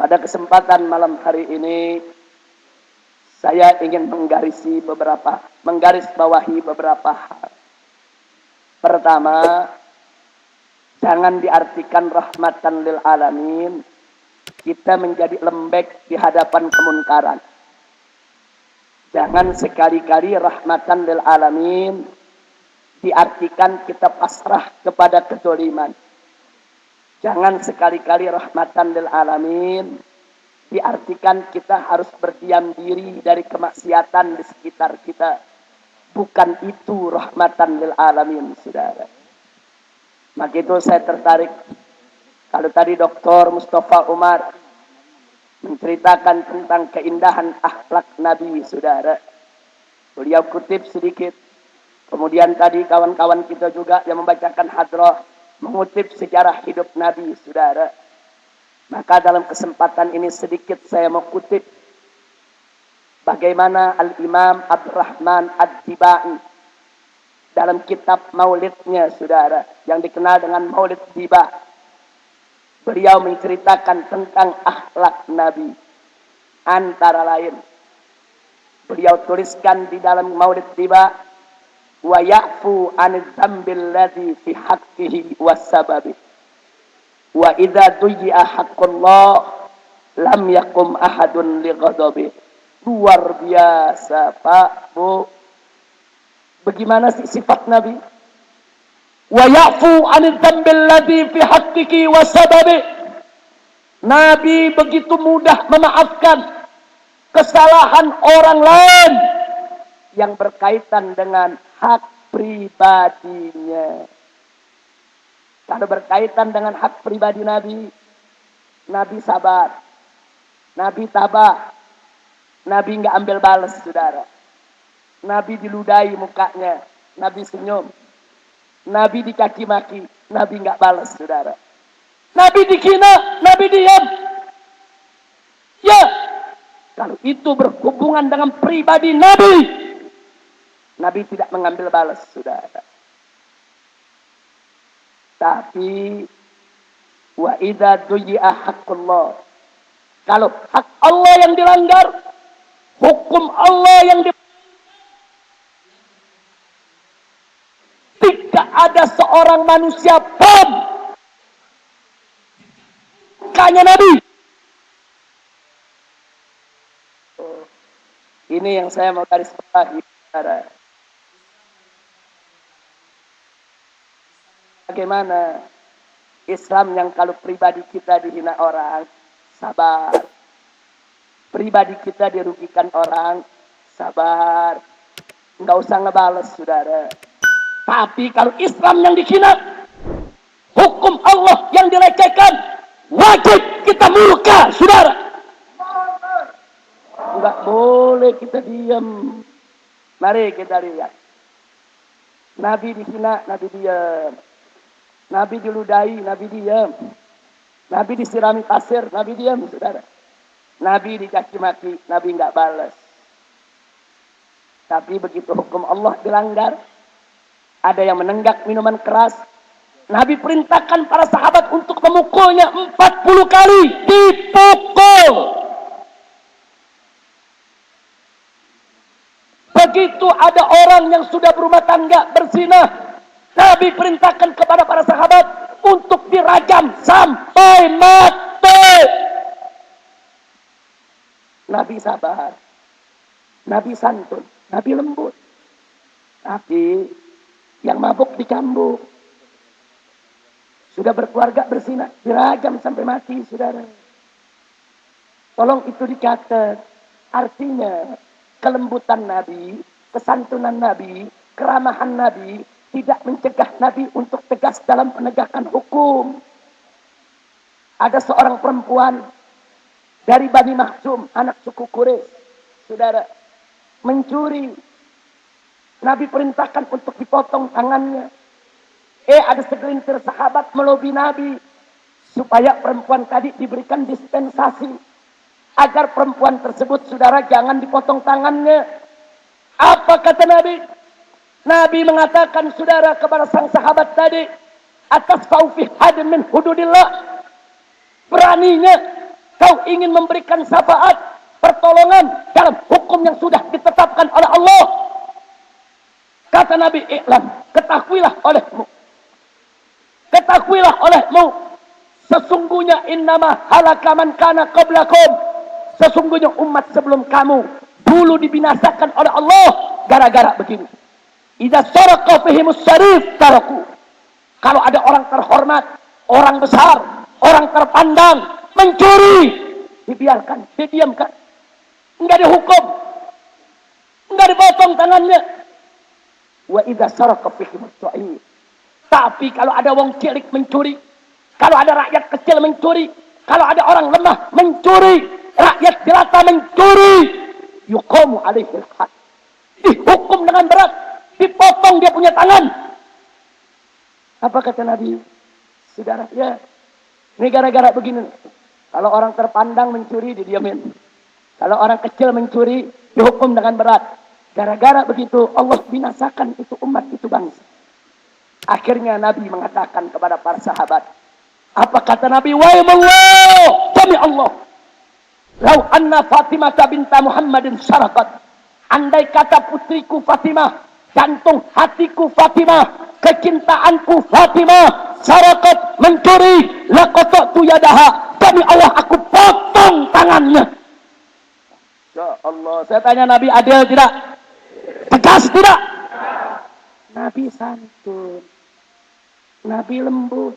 Pada kesempatan malam hari ini, saya ingin menggaris bawahi beberapa hal. Pertama, jangan diartikan rahmatan lil alamin kita menjadi lembek di hadapan kemunkaran. Jangan sekali-kali rahmatan lil alamin diartikan kita pasrah kepada kezaliman. Jangan sekali-kali rahmatan lil alamin diartikan kita harus berdiam diri dari kemaksiatan di sekitar kita. Bukan itu rahmatan lil alamin, saudara. Maka itu saya tertarik. Kalau tadi Dr. Mustafa Umar menceritakan tentang keindahan akhlak Nabi, saudara. Beliau kutip sedikit. Kemudian tadi kawan-kawan kita juga yang membacakan hadrah mengutip sejarah hidup Nabi, saudara. Maka dalam kesempatan ini sedikit saya mau kutip bagaimana Al-Imam Abdurrahman Ad-Dibai dalam kitab Maulidnya, saudara, yang dikenal dengan Maulid Diba. Beliau menceritakan tentang akhlak Nabi. Antara lain, beliau tuliskan di dalam Maulid Diba, wa ya'fu 'anil dzambil ladzi fi haqqihi was-sababi. Wa idza duyi'a haqqullah lam yakum ahadun li ghadabi. Luar biasa, Pak, Bu. Bagaimana sih sifat Nabi? Wa ya'fu 'anil dzambil ladzi fi haqqihi was-sababi. Nabi begitu mudah memaafkan kesalahan orang lain yang berkaitan dengan hak pribadinya. Kalau berkaitan dengan hak pribadi Nabi, Nabi sabar, Nabi tabah, Nabi nggak ambil balas, saudara. Nabi diludai mukanya, Nabi senyum. Nabi dicaci maki, Nabi nggak balas, saudara. Nabi dihina, Nabi diam. Ya, kalau itu berhubungan dengan pribadi Nabi, Nabi tidak mengambil balas, saudara. Tapi wa idza duyi'a haqqullah, kalau hak Allah yang dilanggar, hukum Allah yang tidak ada seorang manusia pun kanya Nabi. Ini yang saya mau garis bawahi, saudara. Bagaimana Islam yang kalau pribadi kita dihina orang, sabar. Pribadi kita dirugikan orang, sabar. Enggak usah ngebales, saudara. Tapi kalau Islam yang dihina, hukum Allah yang dilecehkan, wajib kita murka, saudara. Enggak boleh kita diam. Mari kita lihat. Nabi dihina, Nabi diam. Nabi diludai, Nabi diam. Nabi disirami pasir, Nabi diam, saudara. Nabi dicaci maki, Nabi enggak balas. Tapi begitu hukum Allah dilanggar, ada yang menenggak minuman keras, Nabi perintahkan para sahabat untuk memukulnya 40 kali, dipukul. Begitu ada orang yang sudah berumah tangga berzina, Nabi perintahkan kepada para sahabat untuk dirajam sampai mati. Nabi sabar, Nabi santun, Nabi lembut. Tapi yang mabuk dicambuk, sudah berkeluarga berzina, dirajam sampai mati, saudara. Tolong itu dicatat. Artinya kelembutan Nabi, kesantunan Nabi, keramahan Nabi tidak mencegah Nabi untuk tegas dalam penegakan hukum. Ada seorang perempuan dari Bani Makhzum, anak suku Quraisy, saudara, mencuri. Nabi perintahkan untuk dipotong tangannya. Ada segelintir sahabat melobi Nabi supaya perempuan tadi diberikan dispensasi agar perempuan tersebut, saudara, jangan dipotong tangannya. Apa kata Nabi? Nabi mengatakan, saudara, kepada sang sahabat tadi, atas faufi had min hududillah, beraninya kau ingin memberikan syafaat, pertolongan dalam hukum yang sudah ditetapkan oleh Allah. Kata Nabi, "I'lam, ketahuilah olehmu, sesungguhnya innama halaka man kana qablakum, sesungguhnya umat sebelum kamu dulu dibinasakan oleh Allah gara-gara begini. Idza saraqa fihimus syarif taraku." Kalau ada orang terhormat, orang besar, orang terpandang mencuri, dibiarkan, didiamkan, enggak dihukum, enggak dipotong tangannya. Wa idza saraqa fihimus dhaif. Tapi kalau ada wong cilik mencuri, kalau ada rakyat kecil mencuri, kalau ada orang lemah mencuri, rakyat jelata mencuri, yuqamu alaihi al-had. Dihukum dengan berat, dipotong dia punya tangan. Apa kata Nabi? Saudara, ya, ini gara-gara begini. Kalau orang terpandang mencuri, didiamin. Kalau orang kecil mencuri, dihukum dengan berat. Gara-gara begitu, Allah binasakan itu umat, itu bangsa. Akhirnya Nabi mengatakan kepada para sahabat, apa kata Nabi? Waimallah, demi Allah, lau anna Fatimah binta Muhammadin syarakat, andai kata putriku Fatimah, jantung hatiku Fatimah, kecintaanku Fatimah, syarakat mencuri, laqata'tu yadaha, demi Allah aku potong tangannya. Ya Allah, saya tanya Nabi adil tidak? Tegas tidak? Nabi santun, Nabi lembut,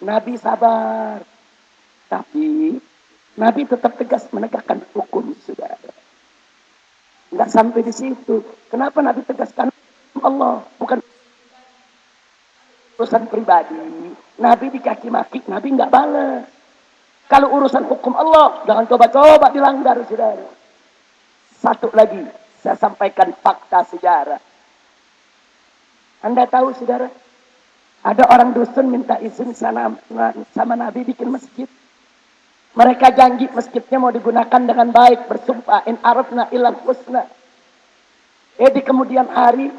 Nabi sabar, tapi Nabi tetap tegas menegakkan hukum, saudara. Enggak sampai di situ. Kenapa Nabi tegaskan Allah? Bukan urusan pribadi. Nabi dicaci maki, Nabi enggak balas. Kalau urusan hukum Allah, jangan coba-coba dilanggar, saudara. Satu lagi, saya sampaikan fakta sejarah. Anda tahu, saudara, ada orang dusun minta izin sama Nabi bikin masjid. Mereka janji masjidnya mau digunakan dengan baik, bersumpah in arafna ilal husna. Di kemudian hari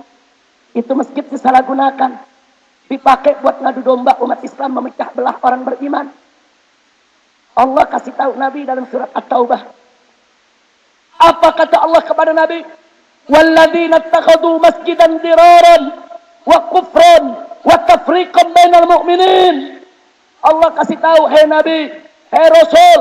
itu masjid disalahgunakan, dipakai buat ngadu domba umat Islam, memecah belah orang beriman. Allah kasih tahu Nabi dalam surat At-Taubah. Apa kata Allah kepada Nabi? Walladzina ittakhadhu masjidan diraran wa kufran wa tafriqan bainal mu'minin. Allah kasih tahu, hei Nabi, hei Rasul,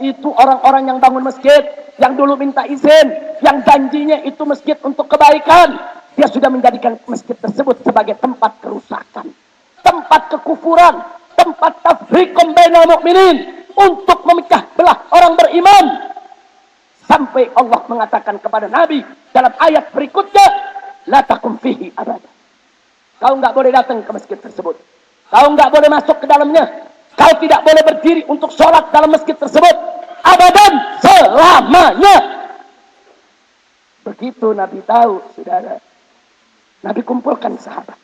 itu orang-orang yang bangun masjid, yang dulu minta izin, yang janjinya itu masjid untuk kebaikan, dia sudah menjadikan masjid tersebut sebagai tempat kerusakan, tempat kekufuran, tempat tafriqan bainal mu'minin, untuk memecah belah orang beriman. Sampai Allah mengatakan kepada Nabi dalam ayat berikutnya, la takum fihi abada. Kau enggak boleh datang ke masjid tersebut. Kau enggak boleh masuk ke dalamnya. Kau tidak boleh berdiri untuk sholat dalam masjid tersebut. Abadan, selamanya. Begitu Nabi tahu, saudara. Nabi kumpulkan sahabat.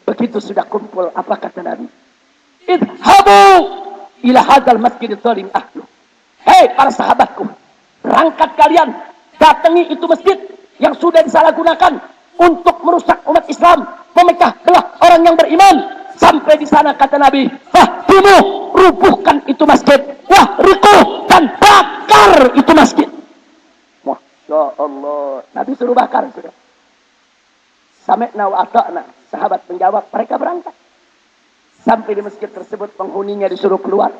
Begitu sudah kumpul, apa kata Nabi? Idhabu ila hadzal masjidil zalim ahlu. Hei para sahabatku, berangkat kalian, datangi itu masjid yang sudah disalahgunakan untuk merusak umat Islam, memecah belah orang yang beriman. Sampai di sana kata Nabi, bunuh, rubuhkan itu masjid, rikuh, dan bakar itu masjid. Masya Allah, Nabi suruh bakar, sudah. Sami'na wa ata'na, sahabat menjawab, mereka berangkat. Sampai di masjid tersebut, penghuninya disuruh keluar.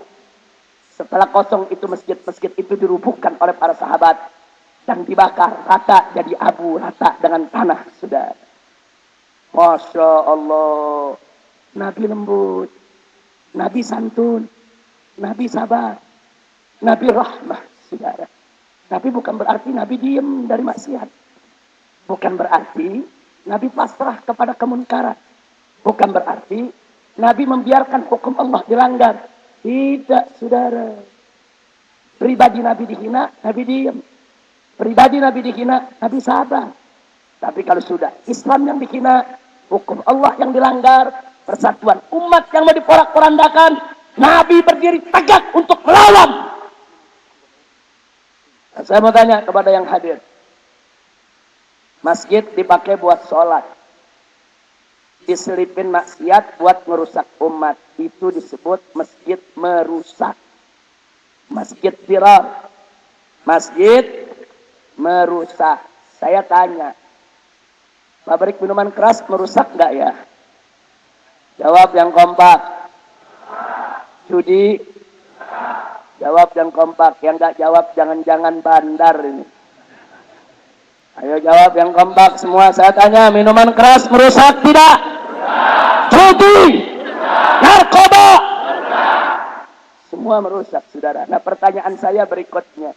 Setelah kosong itu masjid itu dirubuhkan oleh para sahabat dan dibakar rata jadi abu, rata dengan tanah, sudah. Masya Allah, Nabi lembut, Nabi santun, Nabi sabar, Nabi rahmah, saudara. Tapi bukan berarti Nabi diam dari maksiat. Bukan berarti Nabi pasrah kepada kemunkaran. Bukan berarti Nabi membiarkan hukum Allah dilanggar. Tidak, saudara. Pribadi Nabi dihina, Nabi diam. Pribadi Nabi dihina, Nabi sabar. Tapi kalau sudah Islam yang dihina, hukum Allah yang dilanggar, persatuan umat yang mau diporak-porandakan, Nabi berdiri tegak untuk melawan. Nah, saya mau tanya kepada yang hadir. Masjid dipakai buat sholat, diselipin maksiat buat merusak umat, itu disebut masjid merusak. Masjid Dirar. Masjid merusak. Saya tanya, pabrik minuman keras merusak nggak ya? Jawab yang kompak. Judi? Jawab yang kompak. Yang nggak jawab jangan-jangan bandar ini. Ayo jawab yang kompak semua. Saya tanya, minuman keras merusak tidak? Judi? Narkoba? Semua merusak, saudara. Nah, pertanyaan saya berikutnya.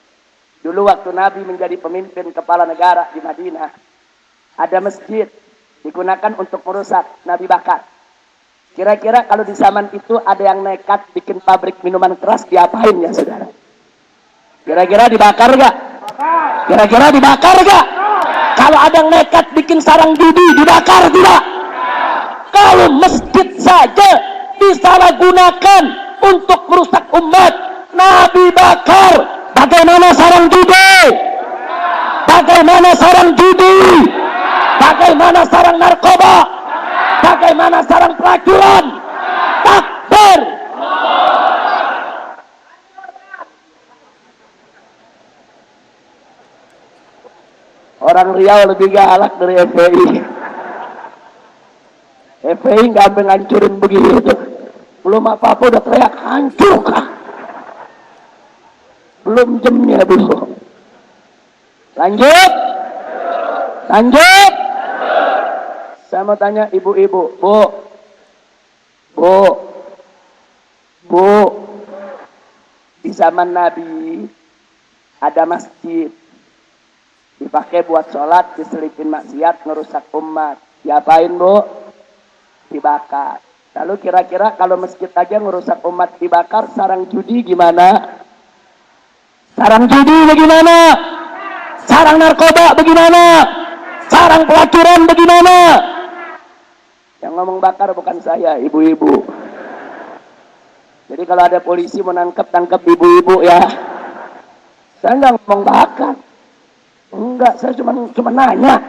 Dulu waktu Nabi menjadi pemimpin kepala negara di Madinah, ada masjid digunakan untuk merusak, Nabi bakar. Kira-kira kalau di zaman itu ada yang nekat bikin pabrik minuman keras, diapain ya saudara? Kira-kira dibakar gak? Kira-kira dibakar gak? Kalau ada yang nekat bikin sarang judi, dibakar tidak? Kalau masjid saja disalahgunakan untuk merusak umat, Nabi bakar. Bagaimana sarang judi? Bagaimana sarang judi? Bagaimana sarang narkoba? Bagaimana sarang pelacuran? Takbir! Orang Riau lebih galak dari FPI. FPI nggak menghancurin begitu. Belum apa-apa udah teriak hancur kah? Belum jamnya dulu. Lanjut. Lanjut. Saya mau tanya ibu-ibu. Bu. Di zaman Nabi ada masjid. Dipakai buat sholat, diselipin maksiat, ngerusak umat. Diapain bu? Dibakar. Lalu kira-kira kalau masjid aja ngerusak umat dibakar, sarang judi gimana? Sarang judi bagaimana? Sarang narkoba bagaimana? Sarang pelacuran bagaimana? Yang ngomong bakar bukan saya, ibu-ibu. Jadi kalau ada polisi mau tangkap ibu-ibu ya. Saya nggak ngomong bakar. Enggak, saya cuma nanya.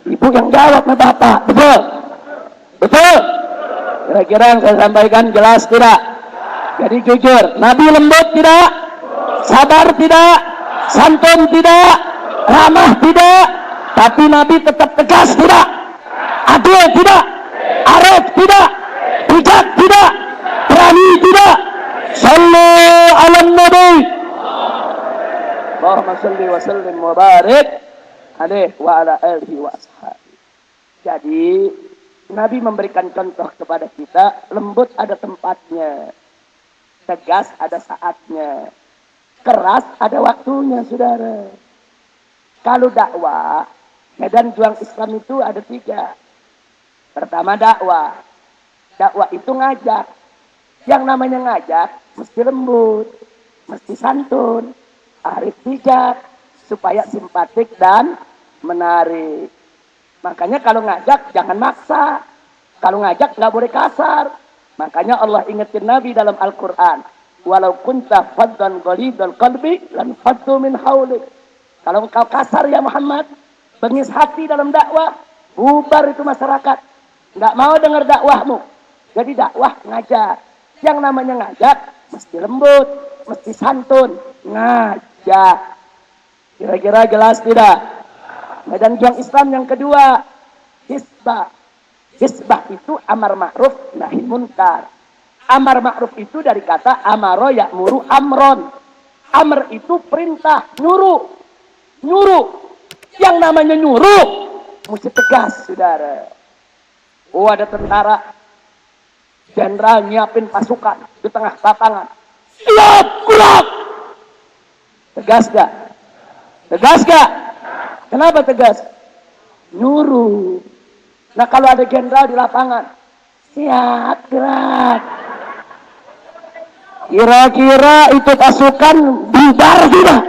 Ibu yang jawab sama bapak, betul? Betul? Kira-kira yang saya sampaikan jelas tidak? Jadi jujur, Nabi lembut tidak? Sabar tidak? Santun tidak? Ramah tidak? Tapi Nabi tetap tegas tidak? Adil tidak? Arif tidak? Bijak tidak? Berani tidak? Sallu ala Nabi. Allahumma salli wa sallim wa barik alaihi wa ala alihi wa ashabihi. Jadi Nabi memberikan contoh kepada kita, lembut ada tempatnya, tegas ada saatnya, keras ada waktunya, saudara. Kalau dakwah, medan juang Islam itu ada 3. Pertama dakwah. Dakwah itu ngajak. Yang namanya ngajak, mesti lembut, mesti santun, arif bijak, supaya simpatik dan menarik. Makanya kalau ngajak jangan maksa. Kalau ngajak nggak boleh kasar. Makanya Allah ingetin Nabi dalam Al-Quran. Walau kunta faddan ghalidhal qalbi lan faddu min haulik. Kalau engkau kasar ya Muhammad, bengis hati dalam dakwah, bubar itu masyarakat. Nggak mau dengar dakwahmu. Jadi dakwah ngajak. Yang namanya ngajak mesti lembut, mesti santun, ngajak. Kira-kira jelas tidak? Medan juang Islam yang kedua, hisbah. Hisbah itu amar ma'ruf nahi munkar. Amar ma'ruf itu dari kata amaro ya'muru amron. Amr itu perintah, nyuruh. Nyuruh. Yang namanya nyuruh mesti tegas, saudara. Oh, ada tentara jenderal nyiapin pasukan di tengah lapangan. Siap gerak. Tegas gak? Tegas gak? Kenapa tegas? Nyuruh. Nah kalau ada jenderal di lapangan, siap gerak. Kira-kira itu pasukan bubar tidak?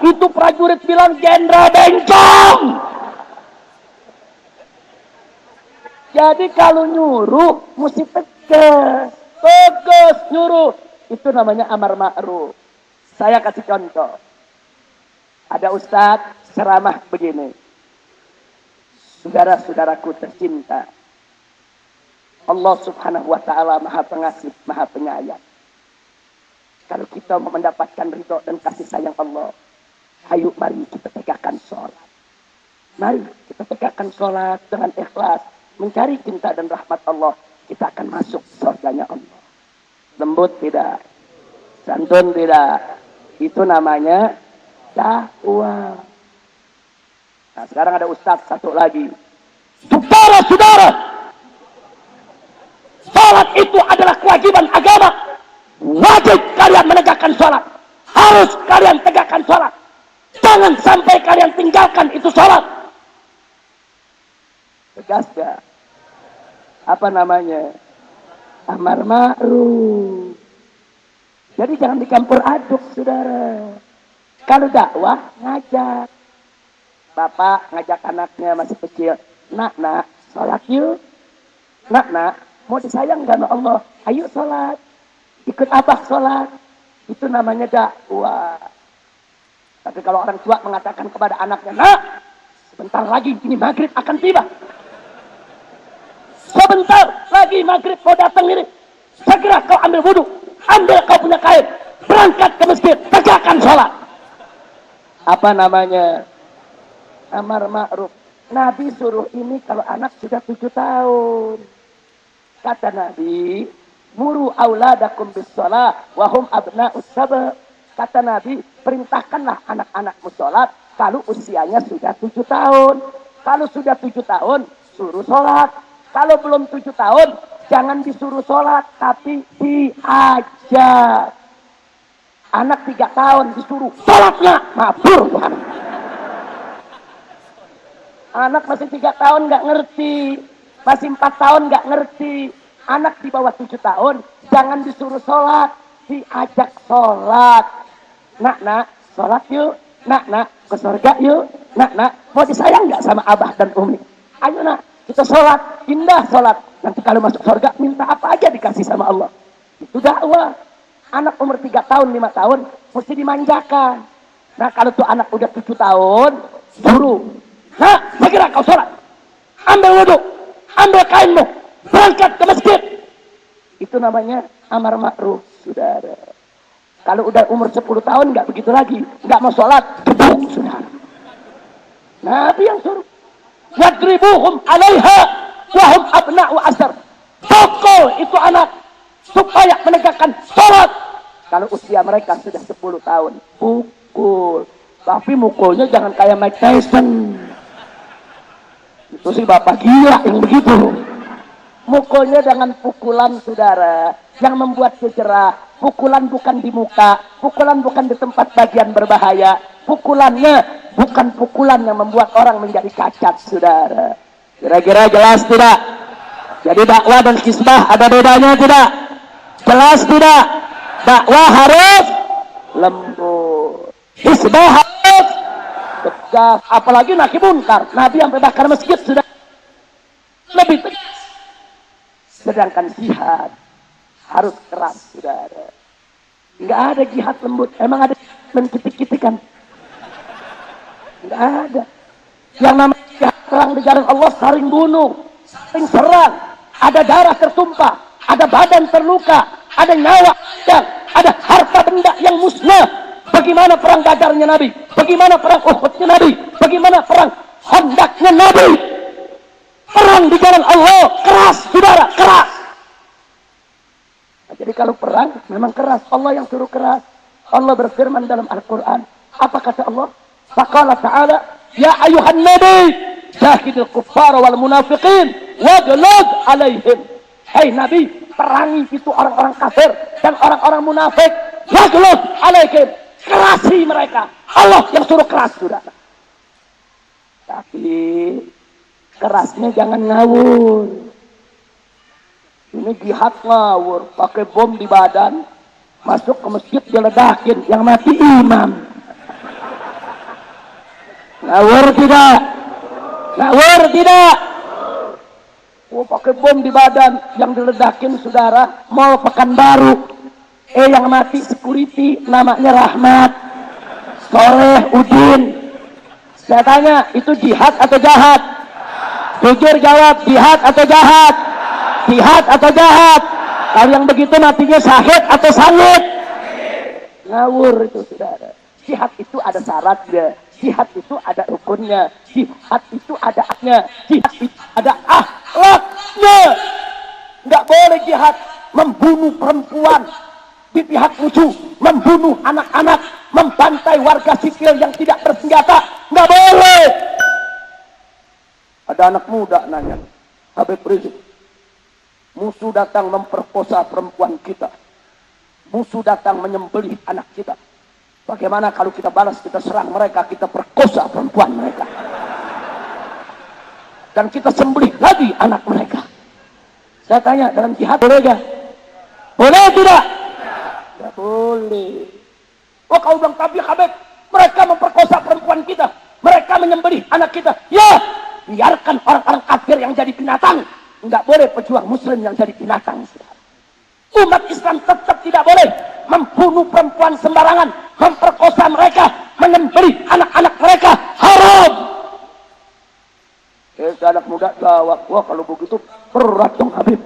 Itu prajurit bilang jenderal bencong. Jadi kalau nyuruh mesti tegas. Tegas nyuruh. Itu namanya amar ma'ruf. Saya kasih contoh. Ada ustadz ceramah begini. Saudara-saudaraku tercinta. Allah subhanahu wa ta'ala maha pengasih, maha penyayang. Kalau kita mau mendapatkan ridho dan kasih sayang Allah, ayo mari kita tegakkan sholat. Mari kita tegakkan sholat dengan ikhlas, mencari cinta dan rahmat Allah. Kita akan masuk surganya Allah. Lembut tidak, santun tidak, itu namanya dakwah. Nah, sekarang ada ustadz satu lagi. Saudara-saudara, sholat itu adalah kewajiban agama. Wajib kalian menegakkan sholat. Harus kalian tegakkan sholat. Jangan sampai kalian tinggalkan itu sholat. Tegas gak? Apa namanya? Amar ma'ruf. Jadi jangan dicampur aduk, saudara. Kalau dakwah, ngajak. Bapak ngajak anaknya masih kecil. Nak, sholat yuk. Nak, mau disayang gak sama Allah? Ayo sholat. Ikut abah sholat. Itu namanya dakwah. Tapi kalau orang tua mengatakan kepada anaknya, nak, sebentar lagi ini maghrib akan tiba. Sebentar lagi maghrib mau datang ini. Segera kau ambil wudhu. Ambil kau punya kain. Berangkat ke masjid. Tegakkan sholat. Apa namanya? Amar ma'ruf. Nabi suruh ini kalau anak sudah 7 tahun. Kata Nabi, muru auladakum bis shalah wa hum abna'us sab'. Kata Nabi, perintahkanlah anak-anakmu sholat kalau usianya sudah 7 tahun. Kalau sudah 7 tahun, suruh sholat. Kalau belum 7 tahun, jangan disuruh sholat, tapi diajak. Anak 3 tahun disuruh sholat nak, mabur Tuhan. Anak masih 3 tahun nggak ngerti, masih 4 tahun nggak ngerti. Anak di bawah 7 tahun, jangan disuruh sholat, diajak sholat. Nak, sholat yuk. Nak, ke surga yuk. Nak, mau disayang nggak sama abah dan umi? Ayo nak, kita sholat, indah sholat. Nanti kalau masuk surga, minta apa aja dikasih sama Allah. Itu dakwah. Anak umur 3 tahun, 5 tahun, mesti dimanjakan. Nah, kalau tuh anak udah 7 tahun, suruh. Nah, segera kau sholat. Ambil wudhu, ambil kainmu, berangkat ke masjid. Itu namanya amar ma'ruf, saudara. Kalau udah umur 10 tahun, nggak begitu lagi. Nggak mau sholat, gebuk, saudara. Nabi yang suruh. Yadribuhum alaiha wahum abna'u asar. Pukul itu anak supaya menegakkan sholat. Kalau usia mereka sudah 10 tahun, pukul. Tapi mukulnya jangan kayak Mike Tyson. Itu sih bapak gila yang begitu. Mukulnya dengan pukulan, saudara, yang membuat cedera. Pukulan bukan di muka, pukulan bukan di tempat bagian berbahaya. Pukulannya bukan pukulan yang membuat orang menjadi cacat, saudara. Kira-kira jelas tidak? Jadi dakwah dan kisbah ada bedanya tidak? Jelas tidak? Dakwah harus lembut, kisbah harus tegas. Apalagi nahi munkar, Nabi sampai bakar masjid sudah lebih tegas. Sedangkan jihad harus keras, saudara. Nggak ada jihad lembut. Emang ada menkitik-kitikan? Nggak ada. Yang namanya jihad perang di jalan Allah saling bunuh, saling serang. Ada darah tertumpah, ada badan terluka, ada nyawa, ada harta benda yang musnah. Bagaimana perang Badarnya Nabi? Bagaimana perang Uhudnya Nabi? Bagaimana perang Khandaqnya Nabi? Perang di jalan Allah keras, saudara, keras. Jadi kalau perang memang keras. Allah yang suruh keras. Allah berfirman dalam Al-Quran. Apa kata Allah? Faqala ta'ala, ya ayuhan nabi, jahidil kuffar wal munafiqin, waghlud alaihim. Hai Nabi, perangi itu orang-orang kafir dan orang-orang munafik. Waghlud alaihim. Kerasi mereka. Allah yang suruh keras, saudara. Tapi kerasnya jangan ngawur. Ini jihad ngawur, pakai bom di badan, masuk ke masjid diledakin, yang mati imam. Ngawur tidak? Ngawur tidak? Oh, pakai bom di badan, yang diledakin saudara, Mall Pekanbaru. Yang mati security, namanya Rahmat, Soleh, Udin. Saya tanya, itu jihad atau jahat? Jujur jawab, jihad atau jahat? Jihad atau jahat? Kalau yang begitu matinya syahid atau sangit? Ngawur itu saudara. Jihad itu ada syaratnya. Jihad itu ada rukunnya. Jihad itu ada aknya. Jihad itu ada akhlaknya. Nggak boleh jihad membunuh perempuan di pihak musuh, membunuh anak-anak, membantai warga sipil yang tidak bersenjata. Nggak boleh. Ada anak muda nanya, Habib Rizik, musuh datang memperkosa perempuan kita. Musuh datang menyembelih anak kita. Bagaimana kalau kita balas, kita serang mereka, kita perkosa perempuan mereka. Dan kita sembelih lagi anak mereka. Saya tanya, dalam jihad boleh gak? Boleh tidak? Ya boleh. Oh, kau bilang tapi Habib, mereka memperkosa perempuan kita. Mereka menyembelih anak kita. Ya, biarkan orang-orang kafir yang jadi binatang. Enggak boleh pejuang muslim yang jadi binatang. Umat Islam tetap tidak boleh membunuh perempuan sembarangan, memperkosa mereka, menyembelih anak-anak mereka. Haram. Anak muda jawab, wah kalau begitu berat dong Habib.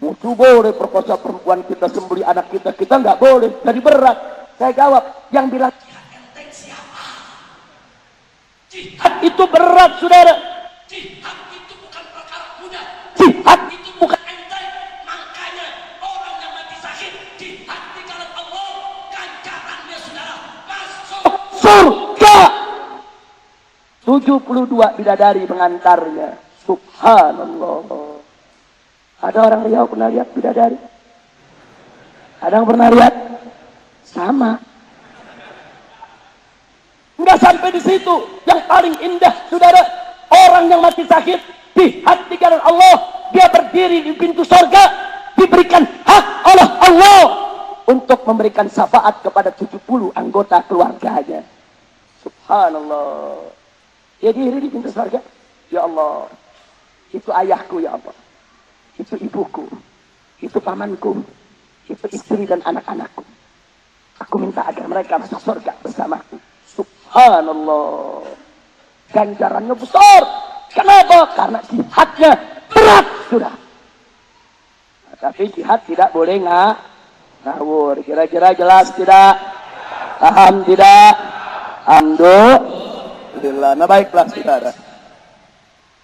Musuh boleh perkosa perempuan kita, sembelih anak kita, kita nggak boleh. Jadi berat. Saya jawab, yang bilang jihad itu berat, saudara. Jihad itu bukan perkara mudah. Jihad itu bukan enteng. Makanya orang yang mati sakit jihad di jalan Allah, ganjarannya saudara masuk surga. 72 bidadari mengantarnya. Subhanallah. Ada orang Riau pernah lihat bidadari? Ada yang pernah lihat? Sama. Enggak sampai di situ. Yang paling indah, saudara, orang yang mati sakit di hati jalan Allah, dia berdiri di pintu surga, diberikan hak oleh Allah untuk memberikan syafaat kepada 70 anggota keluarganya. Subhanallah. Dia diri di pintu surga. Ya Allah, itu ayahku ya Allah. Itu ibuku, itu pamanku, itu istri dan anak-anakku. Aku minta agar mereka masuk surga bersamaku. Subhanallah. Ganjarannya besar. Kenapa? Karena jihadnya berat sudah. Nah, tapi jihad tidak boleh ngawur. Kira-kira jelas tidak? Paham tidak? Alhamdulillah. Nah baiklah saudara.